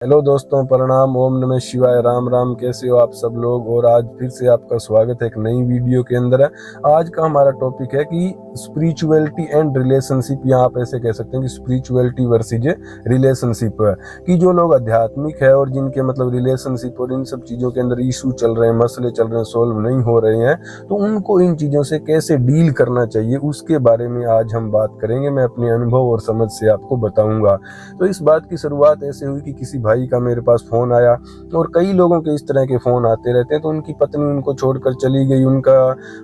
Hello दोस्तों, प्रणाम। ओम नमः शिवाय। राम राम। कैसे हो आप सब लोग? और आज फिर से आपका स्वागत है एक नई वीडियो के अंदर। आज का हमारा टॉपिक है कि स्पिरिचुअलिटी एंड रिलेशनशिप, या आप ऐसे कह सकते हैं कि स्पिरिचुअलिटी वर्सेज रिलेशनशिप। कि जो लोग आध्यात्मिक है और जिनके मतलब रिलेशनशिप और इन सब चीज़ों के अंदर इशू चल रहे हैं, मसले चल रहे हैं, सॉल्व नहीं हो रहे हैं, तो उनको इन चीज़ों से कैसे डील करना चाहिए उसके बारे में आज हम बात करेंगे। मैं अपने अनुभव और समझ से आपको बताऊंगा। तो इस बात की शुरुआत ऐसे हुई कि किसी भाई का मेरे पास फ़ोन आया, और कई लोगों के इस तरह के फ़ोन आते रहते हैं। तो उनकी पत्नी उनको छोड़कर चली गई, उनका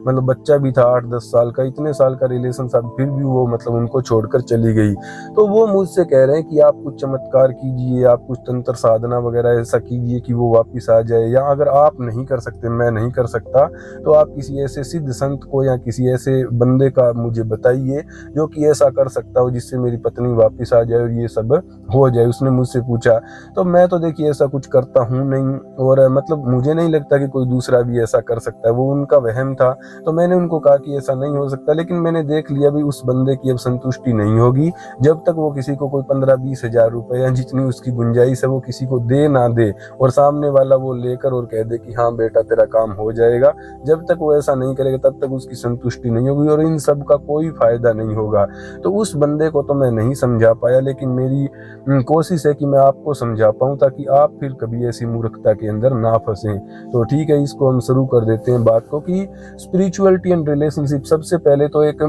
मतलब बच्चा भी था 8-10 साल का, इतने साल का रिलेशन था, फिर भी वो मतलब उनको छोड़कर चली गई। तो वो मुझसे कह रहे हैं कि आप कुछ चमत्कार कीजिए, आप कुछ तंत्र साधना वगैरह ऐसा कीजिए कि वो वापस आ जाए, या अगर आप नहीं कर सकते, मैं नहीं कर सकता, तो आप किसी ऐसे सिद्ध संत को या किसी ऐसे बंदे का मुझे बताइए जो कि ऐसा कर सकता हो जिससे मेरी पत्नी वापस आ जाए और ये सब हो जाए। उसने मुझसे पूछा, तो मैं तो देखिए ऐसा कुछ करता हूँ नहीं, और मतलब मुझे नहीं लगता कि कोई दूसरा भी ऐसा कर सकता है। वो उनका वहम था। तो मैंने उनको कहा कि ऐसा नहीं हो सकता, लेकिन मैंने देख लिया भी उस बंदे की अब संतुष्टि नहीं होगी जब तक वो किसी को कोई 15-20 हजार रुपए या जितनी उसकी गुंजाइश है वो किसी को दे ना दे, और सामने वाला वो लेकर और कह दे कि हाँ बेटा तेरा काम हो जाएगा। जब तक वो ऐसा नहीं करेगा तब तक उसकी संतुष्टि नहीं होगी और इन सब का कोई फायदा नहीं होगा। तो उस बंदे को तो मैं नहीं समझा पाया, लेकिन मेरी कोशिश है कि मैं आपको समझा पाऊँ ताकि आप फिर कभी ऐसी मूर्खता के अंदर ना फंसें। तो ठीक है, इसको हम शुरू कर देते हैं बात को कि स्पिरिचुअलिटी एंड रिलेशनशिप। सबसे पहले तो एक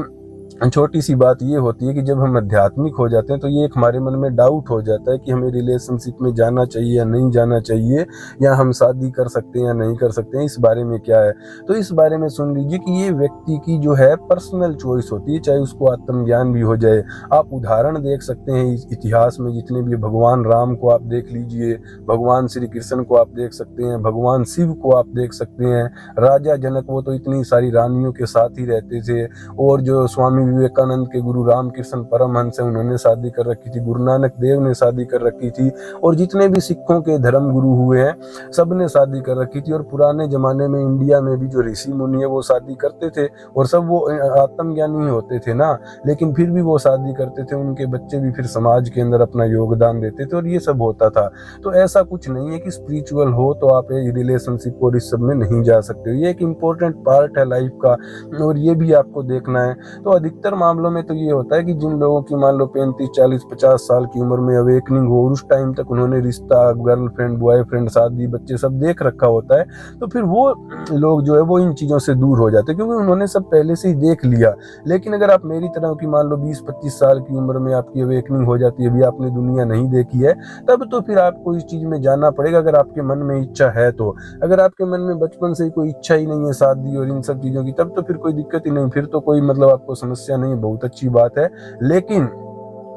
छोटी सी बात ये होती है कि जब हम आध्यात्मिक हो जाते हैं तो ये एक हमारे मन में डाउट हो जाता है कि हमें रिलेशनशिप में जाना चाहिए या नहीं जाना चाहिए, या हम शादी कर सकते हैं या नहीं कर सकते हैं, इस बारे में क्या है। तो इस बारे में सुन लीजिए कि ये व्यक्ति की जो है पर्सनल चॉइस होती है, चाहे उसको आत्मज्ञान भी हो जाए। आप उदाहरण देख सकते हैं इस इतिहास में जितने भी, भगवान राम को आप देख लीजिए, भगवान श्री कृष्ण को आप देख सकते हैं, भगवान शिव को आप देख सकते हैं, राजा जनक, वो तो इतनी सारी रानियों के साथ ही रहते थे। और जो स्वामी विवेकानंद के गुरु रामकृष्ण परमहंस है, उन्होंने शादी कर रखी थी, गुरु नानक देव ने शादी कर रखी थी, और जितने भी सिखों के धर्म गुरु हुए हैं सब ने शादी कर रखी थी। और पुराने जमाने में इंडिया में भी जो ऋषि मुनि है वो शादी करते थे, और सब वो आत्मज्ञानी ही होते थे ना, लेकिन फिर भी वो शादी करते थे, उनके बच्चे भी फिर समाज के अंदर अपना योगदान देते थे, और ये सब होता था। तो ऐसा कुछ नहीं है कि स्पिरिचुअल हो तो आप रिलेशनशिप और इस सब में नहीं जा सकते। ये एक इम्पोर्टेंट पार्ट है लाइफ का, और ये भी आपको देखना है। तो अधिकतर मामलों में तो ये होता है कि जिन लोगों की मान लो 35, 40, 50 साल की उम्र में अवेकनिंग हो, और उस टाइम तक उन्होंने रिश्ता, गर्लफ्रेंड, बॉयफ्रेंड, शादी, बच्चे सब देख रखा होता है, तो फिर वो लोग जो है वो इन चीज़ों से दूर हो जाते हैं क्योंकि उन्होंने सब पहले से ही देख लिया। लेकिन अगर आप मेरी तरह की मान लो 20-25 साल की उम्र में आपकी अवेकनिंग हो जाती है, अभी आपने दुनिया नहीं देखी है, तब तो फिर आपको इस चीज़ में जाना पड़ेगा अगर आपके मन में इच्छा है तो। अगर आपके मन में बचपन से ही कोई इच्छा ही नहीं है शादी और इन सब चीज़ों की, तब तो फिर कोई दिक्कत ही नहीं, फिर तो कोई मतलब आपको समस्या नहीं, बहुत अच्छी बात है। लेकिन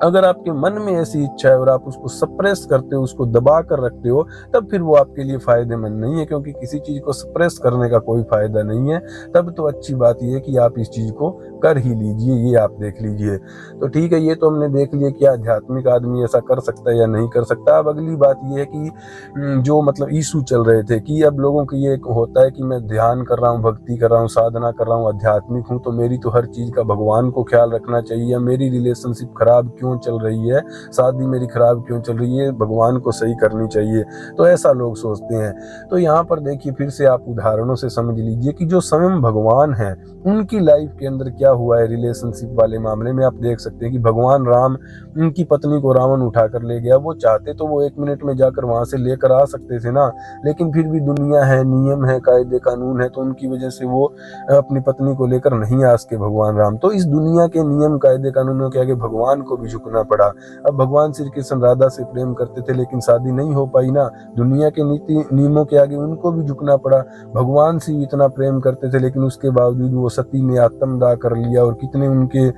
अगर आपके मन में ऐसी इच्छा है और आप उसको सप्रेस करते हो, उसको दबा कर रखते हो, तब फिर वो आपके लिए फायदेमंद नहीं है, क्योंकि किसी चीज को सप्रेस करने का कोई फायदा नहीं है। तब तो अच्छी बात यह है कि आप इस चीज को कर ही लीजिए, ये आप देख लीजिए। तो ठीक है, ये तो हमने देख लिया कि आध्यात्मिक आदमी ऐसा कर सकता है या नहीं कर सकता। अब अगली बात यह है कि जो मतलब इशू चल रहे थे कि अब लोगों को ये होता है कि मैं ध्यान कर रहा हूँ, भक्ति कर रहा हूँ, साधना कर रहा हूँ, आध्यात्मिक हूँ, तो मेरी तो हर चीज का भगवान को ख्याल रखना चाहिए। मेरी रिलेशनशिप खराब क्यों चल रही है, शादी मेरी खराब क्यों चल रही है, भगवान को सही करनी चाहिए। तो ऐसा लोग सोचते हैं। तो यहाँ पर देखिए, फिर से आप उदाहरणों से समझ लीजिए कि जो स्वयं भगवान है उनकी लाइफ के अंदर क्या हुआ है रिलेशनशिप वाले मामले में। आप देख सकते हैं कि भगवान राम, उनकी पत्नी को रावण उठा कर ले गया। वो चाहते तो वो 1 मिनट में जाकर वहां से लेकर आ सकते थे ना, लेकिन फिर भी दुनिया है, नियम है, कायदे कानून है, तो उनकी वजह से वो अपनी पत्नी को लेकर नहीं आ सके भगवान राम। तो इस दुनिया के नियम, कायदे कानूनों के आगे भगवान को भी झुकना पड़ा। अब भगवान श्री कृष्ण राधा से प्रेम करते थे, लेकिन शादी नहीं हो पाई ना, दुनिया के नीति नियमों के आगे उनको भी झुकना पड़ा। भगवान से इतना प्रेम करते थे, लेकिन उसके बावजूद वो सती ने आत्मदाह कर लिया, और कितने उनके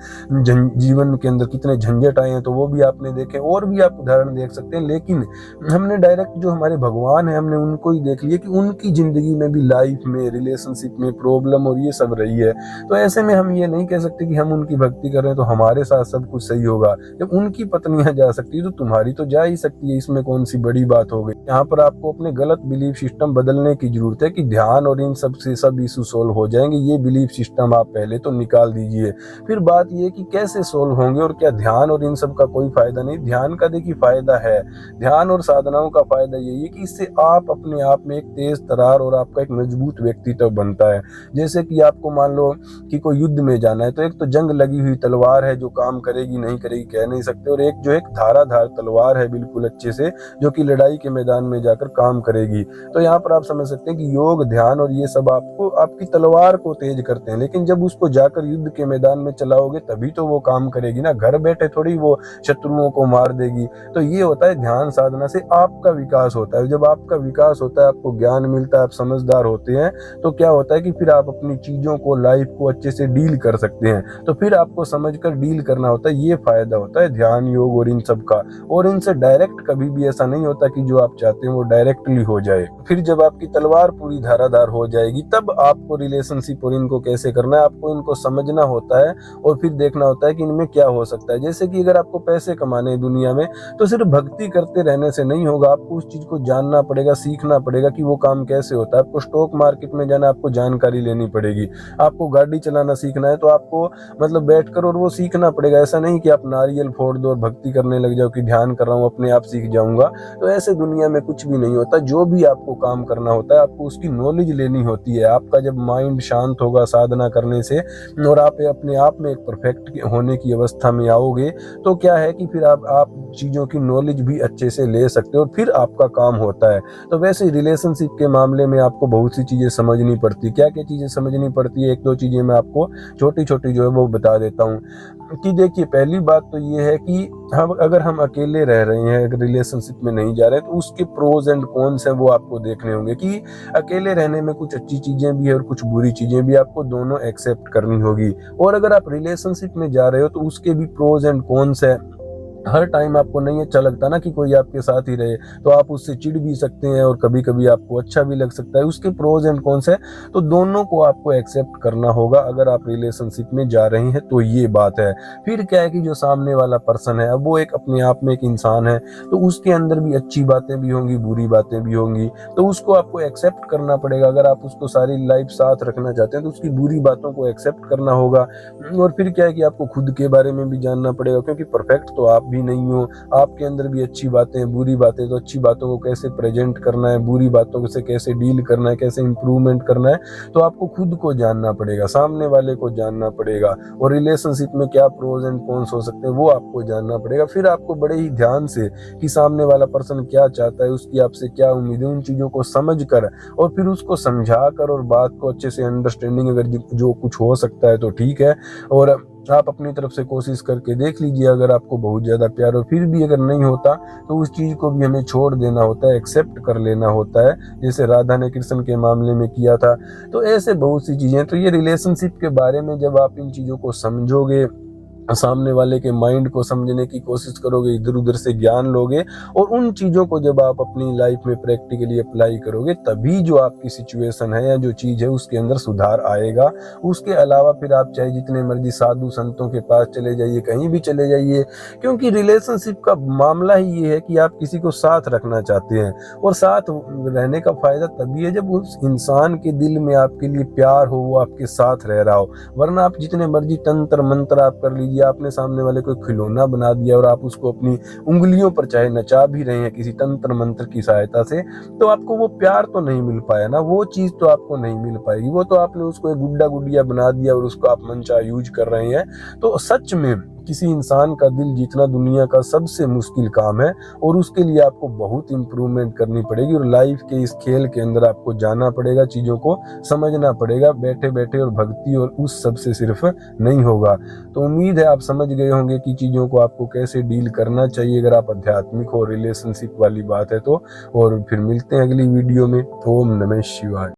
जीवन के अंदर कितने झंझट आए हैं, तो वो भी आपने देखे। और भी आप उदाहरण देख सकते हैं। लेकिन हमने डायरेक्ट जो हमारे भगवान है, हमने उनको ही देख लिया कि उनकी जिंदगी में भी लाइफ में, रिलेशनशिप में प्रॉब्लम और ये सब रही है। तो ऐसे में हम ये नहीं कह सकते कि हम उनकी भक्ति कर रहे हैं तो हमारे साथ सब कुछ सही होगा। जब उनकी पत्नियां जा सकती है तो तुम्हारी तो जा ही सकती है, इसमें कौन सी बड़ी बात हो गई। यहाँ पर आपको अपने गलत बिलीफ सिस्टम बदलने की जरूरत है कि ध्यान और इन सब से सब इशू सोल्व हो जाएंगे। ये बिलीफ सिस्टम आप पहले तो निकाल दीजिए। फिर बात ये कि कैसे सोल्व होंगे और क्या ध्यान और इन सब का कोई फायदा नहीं। ध्यान का देखिए फायदा है, ध्यान और साधनाओं का फायदा यही है कि इससे आप अपने आप में एक तेज तरार और आपका एक मजबूत व्यक्तित्व बनता है। जैसे कि आपको मान लो कि कोई युद्ध में जाना है, तो एक तो जंग लगी हुई तलवार है जो काम करेगी नहीं करेगी कह नहीं सकते, और एक जो एक धाराधार तलवार है बिल्कुल अच्छे से, जो कि लड़ाई के मैदान में जाकर काम करेगी। तो यहाँ पर आप समझ सकते हैं कि योग, ध्यान और ये सब आपको आपकी तलवार को तेज करते हैं, लेकिन जब उसको जाकर युद्ध के मैदान में चलाओगे तभी तो वो काम करेगी ना, घर बैठे थोड़ी वो शत्रुओं को मार देगी। तो ये होता है ध्यान साधना से आपका विकास होता है। जब आपका विकास होता है, आपको ज्ञान मिलता है, आप समझदार होते हैं, तो क्या होता है कि फिर आप अपनी चीजों को, लाइफ को अच्छे से डील कर सकते हैं। तो फिर आपको समझकर डील करना होता है, ये फायदा होता है ध्यान, योग और इन सब का। और इनसे डायरेक्ट कभी भी ऐसा नहीं होता कि जो आप चाहते हैं वो डायरेक्टली हो जाए। फिर जब आपकी तलवार पूरी धारादार हो जाएगी तब आपको रिलेशनशिप और इनको कैसे करना है, आपको इनको समझना होता है और फिर देखना होता है कि इनमें क्या हो सकता है। जैसे कि अगर आपको पैसे कमाने हैं दुनिया में, तो सिर्फ भक्ति करते रहने से नहीं होगा, आपको उस चीज को जानना पड़ेगा, सीखना पड़ेगा कि वो काम कैसे होता है। आपको स्टॉक मार्केट में जाना, आपको जानकारी लेनी पड़ेगी। आपको गाड़ी चलाना सीखना है तो आपको मतलब बैठकर और वो सीखना पड़ेगा। ऐसा नहीं कि आप नारियल फोड़ दो और भक्ति करने लग जाओ कि ध्यान कर रहा हूँ अपने आप सीख जाऊंगा, तो ऐसे दुनिया में कुछ भी नहीं होता। जो भी आपको काम करना होता है आपको उसकी नॉलेज लेनी होती है। आपका जब माइंड शांत होगा साधना करने से और आप अपने आप में एक परफेक्ट होने की अवस्था में आओगे, तो क्या है कि फिर आप चीजों की नॉलेज भी अच्छे से ले सकते हो और फिर आपका काम होता है। तो वैसे रिलेशनशिप के मामले में आपको बहुत सी चीजें समझनी पड़ती। क्या क्या चीजें समझनी पड़ती है, एक दो चीजें मैं आपको छोटी छोटी जो है वो बता देता हूँ। कि देखिए पहली बात तो ये है कि अगर हम अकेले रह रहे हैं, अगर रिलेशनशिप में नहीं जा रहे, तो उसके प्रोज एंड कॉन्स हैं वो आपको देखने होंगे कि अकेले रहने में कुछ अच्छी चीजें भी है और कुछ बुरी चीजें भी, आपको दोनों एक्सेप्ट करनी होगी। और अगर आप रिलेशनशिप में जा रहे हो तो उसके भी प्रोज एंड कॉन्स है। हर टाइम आपको नहीं अच्छा लगता ना कि कोई आपके साथ ही रहे, तो आप उससे चिढ़ भी सकते हैं और कभी कभी आपको अच्छा भी लग सकता है। उसके प्रोज एंड कॉन्स है, तो दोनों को आपको एक्सेप्ट करना होगा अगर आप रिलेशनशिप में जा रहे हैं। तो ये बात है। फिर क्या है कि जो सामने वाला पर्सन है, अब वो एक अपने आप में एक इंसान है, तो उसके अंदर भी अच्छी बातें भी होंगी, बुरी बातें भी होंगी, तो उसको आपको एक्सेप्ट करना पड़ेगा। अगर आप उसको सारी लाइफ साथ रखना चाहते हैं तो उसकी बुरी बातों को एक्सेप्ट करना होगा। और फिर क्या है कि आपको खुद के बारे में भी जानना पड़ेगा, क्योंकि परफेक्ट तो आप भी नहीं हो, आपके अंदर भी अच्छी बातें बुरी बातें। तो अच्छी बातों को कैसे प्रेजेंट करना है, बुरी बातों से कैसे डील करना है, कैसे इंप्रूवमेंट करना है, तो आपको खुद को जानना पड़ेगा, सामने वाले को जानना पड़ेगा। और रिलेशनशिप में क्या प्रोज एंड कॉन्स हो सकते हैं वो आपको जानना पड़ेगा। फिर आपको बड़े ही ध्यान से कि सामने वाला पर्सन क्या चाहता है, उसकी आपसे क्या उम्मीद है, उन चीजों को समझ कर और फिर उसको समझा कर और बात को अच्छे से अंडरस्टैंडिंग अगर जो कुछ हो सकता है तो ठीक है। और आप अपनी तरफ से कोशिश करके देख लीजिए अगर आपको बहुत ज़्यादा प्यार हो। फिर भी अगर नहीं होता तो उस चीज़ को भी हमें छोड़ देना होता है, एक्सेप्ट कर लेना होता है, जैसे राधा ने कृष्ण के मामले में किया था। तो ऐसे बहुत सी चीज़ें। तो ये रिलेशनशिप के बारे में जब आप इन चीज़ों को समझोगे, सामने वाले के माइंड को समझने की कोशिश करोगे, इधर उधर से ज्ञान लोगे और उन चीज़ों को जब आप अपनी लाइफ में प्रैक्टिकली अप्लाई करोगे, तभी जो आपकी सिचुएशन है या जो चीज़ है उसके अंदर सुधार आएगा। उसके अलावा फिर आप चाहे जितने मर्जी साधु संतों के पास चले जाइए, कहीं भी चले जाइए, क्योंकि रिलेशनशिप का मामला ही ये है कि आप किसी को साथ रखना चाहते हैं। और साथ रहने का फायदा तभी है जब उस इंसान के दिल में आपके लिए प्यार हो, वो आपके साथ रह रहा हो। वरना आप जितने मर्जी तंत्र मंत्र आप कर लीजिए, आपने सामने वाले को खिलौना बना दिया और आप उसको अपनी उंगलियों पर चाहे नचा भी रहे हैं किसी तंत्र मंत्र की सहायता से, तो आपको वो प्यार तो नहीं मिल पाया ना, वो चीज तो आपको नहीं मिल पाएगी। वो तो आपने उसको एक गुड्डा गुडिया बना दिया और उसको आप मनचा यूज कर रहे हैं। तो सच में किसी इंसान का दिल जीतना दुनिया का सबसे मुश्किल काम है और उसके लिए आपको बहुत इंप्रूवमेंट करनी पड़ेगी। और लाइफ के इस खेल के अंदर आपको जाना पड़ेगा, चीज़ों को समझना पड़ेगा बैठे बैठे, और भक्ति और उस सब से सिर्फ नहीं होगा। तो उम्मीद है आप समझ गए होंगे कि चीज़ों को आपको कैसे डील करना चाहिए अगर आप आध्यात्मिक हो, रिलेशनशिप वाली बात है तो। और फिर मिलते हैं अगली वीडियो में। ओम नमः शिवाय।